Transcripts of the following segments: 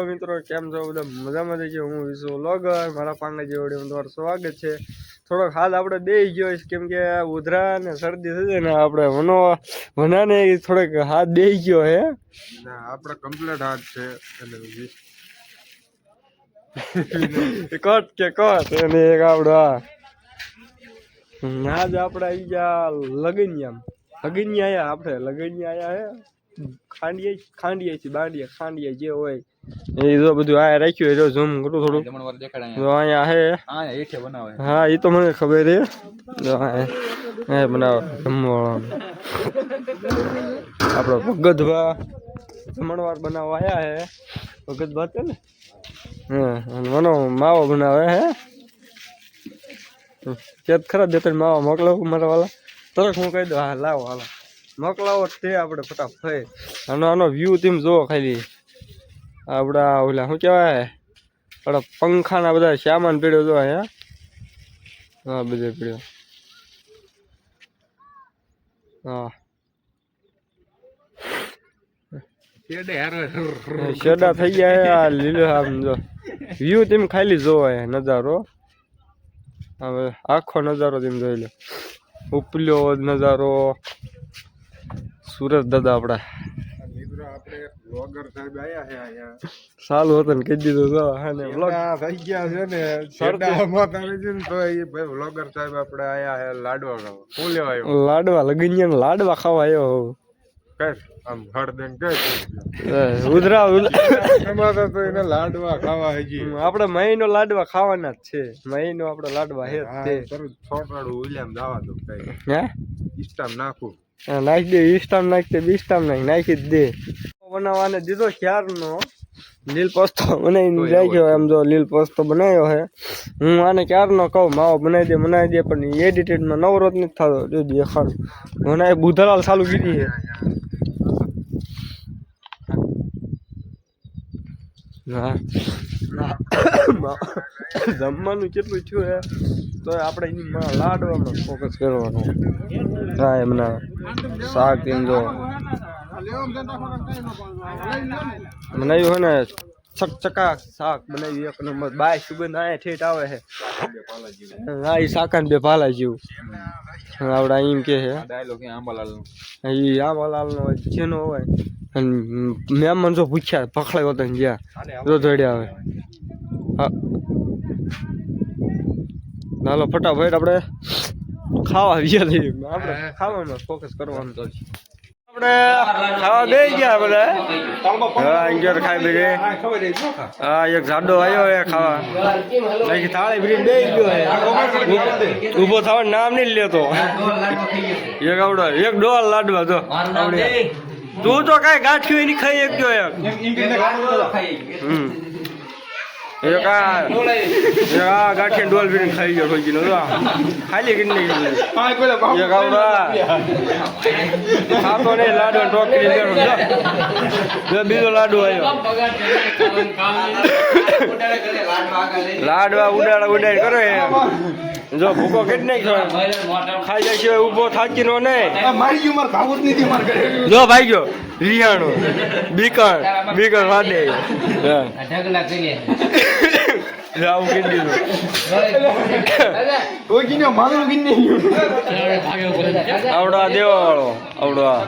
Hello મિત્રો, કેમ છો બધા? મજામાં થઈ ગયો. હું વિશુ વ્લોગર, મારા પાંડા જેવડી તમારું સ્વાગત છે. થોડોક હાલ આપણે બેસી ગયો છે કેમ કે ઉધરા ને શરદી થઈ ને આપણે વનાને થોડોક હાથ બેસી ગયો હે. આપણે કમ્પ્લીટ હાથ છે કટ કે કટ અને એક આપણો આજ આપણે આવી ગયા લગીની આયા આપણે લગીની આયા હે ખાંડીએ છીએ બાંડીએ ખાંડીએ જે હોય એ જો બધું આ રાખ્યું જો ઝૂમ કરું થોડું જો અહીંયા હે હા એ તો મને ખબર હે જો હા બનાવો જમવાનું આપણો ભગતભા જમણવાર બનાવવા આયા હે ભગતભા છે ને હા મનો માવો બનાવે હે ચેત ખરા દેતા માવો મોકલાવું મારા વાલા તરત હું કહી દઉં હા લાવો હાલો મોકલાવો તે આપણે ફટાફટ આનો વ્યૂ તેમ જોવો ખાલી આપડા ઓલા શું કહેવાય આપણા પંખાના બધા સામાન પીડ્યો જો હે હા બધે પીડ્યો હા શેડા થઈ ગયા આ લીલો આમ જો વ્યૂ તેમ ખાલી જોવો હે નજારો હવે આખો નજારો તેમ જોઈ લો ઉપલ્યો નજારો સુરત દાદા આપડા વ્લોગર સાહેબ આયા છે અહીંયા સાલું હતું ને કહી દીધું તો અને વ્લોગ થઈ ગયા છે ને શરદામાં તારે છે ને તો એ ભાઈ વ્લોગર સાહેબ આપણે આયા છે લાડવા ખાવા શું લેવા આવ્યો લાડવા લગીને લાડવા ખાવા આવ્યો કઈ આમ હળદેન કઈ ઉધરા એમાં તો એને લાડવા ખાવા હજી આપણે મહિનો લાડવા ખાવાના જ છે મહિનો આપણે લાડવા હે તે છોટાડું ઉલ્યામ જવા દો કઈ હે ઇસ્ટામ નાખું નાખી દે ઈસ્ટામ નાખી દે બીસ્ટામ નાખી જ દે બનાવવાને દીધો ક્યારનો લીલ પોસ્તો બનાવીને રાખ્યો એમ જો લીલ પોસ્તો બનાવ્યો હે હું આને ક્યારનો કહું માવો બનાવી દે પણ એડિટેડમાં નવરો જ નથી થતો જો દેખાડું મને બુધરાલ ચાલુ કીધી છે હા જમવાનું કેટલું થયું હે તો આપણે એની લાડવામાં ફોકસ કરવાનું હા એમના શાક એમ જો બનાવ્યું હે ને ચકચકા શાક બનાવ્યું એક નંબર બાય સુગંધ આયા ઠેઠ આવે છે હા એ શાકા બે ભાલા જેવું આવડા એમ કે છે આંબાલાલ નો જેનો હોય મહેમાન જો પૂછ્યા પકડાયો તો જ્યાં જો દોડ્યા આવે હા ચાલો ફટાફટ આપણે ખાવા આપણે ખાવામાં ફોકસ કરવાનું તો આપણે ખાવા બે ગયા બધા હા અંગેર ખાઈ બેગે હા એક જાડો આવ્યો હે ખાવા બાકી થાળી ભરીને બે ગયો ઊભો થવાનું નામ નહીં લેતો એક આવડો એક ડોલ લાડવા જો તું તો કઈ ગાંઠ્યું એની ખાઈ એક ગયો એક ગાંઠી ડોલ ભરીને ખાઈ ગયો કોઈ નો ખાલી કેટલી એક આવડા ખાતો નહીં લાડવા ટોકરી બીજો લાડુ આવ્યો લાડવા ઉડાડ કરે જો ભૂકો કેટલી નાખ્યો ખાઈ જાય છે ઉભો થાકી નો નહીં જો ભાઈ ગયો રિયાણો બીકણ વાડે આવું કીધું આવડા દેવા વાળો આવડા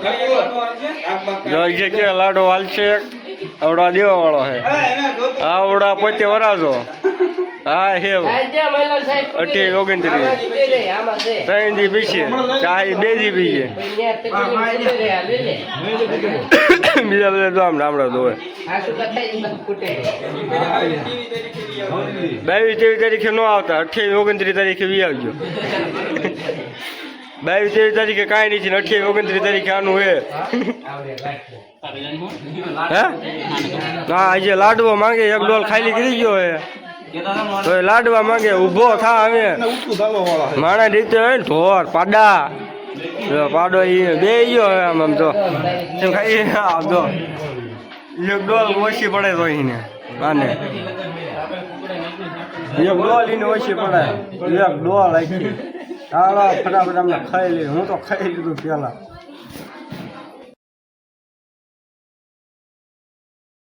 કે લાડો હાલશે આવડા દેવા વાળો હે આવડા પોતે વરાજો હા હે 28 ત્રણ દી પીછે ચાય બે દી પીછે બીજા બધા તો આમ રામડા દોવે 22-23 તારીખે ન આવતા 28-29 તારીખે વી આવજો 22-23 તારીખે કાંઈ નથી 28-29 તારીખે આનું હે હા આજે લાડવો માંગે એક ડોલ ખાલી કરી ગયો હે તો લાડવા માંગે ઉભો થા હવે માણા રીતે હોય ને ઢોર પાડા પાડો એ બે ગયો હવે આમ તો ખાઈ આમ તો એક ડોલ ઓછી પડે તો એને આને એક ડોલ એને ઓછી પડે એક ડોલ આખી હાલો ફટાફટ અમને ખાઈ લે હું તો ખાઈ લીધું પેલા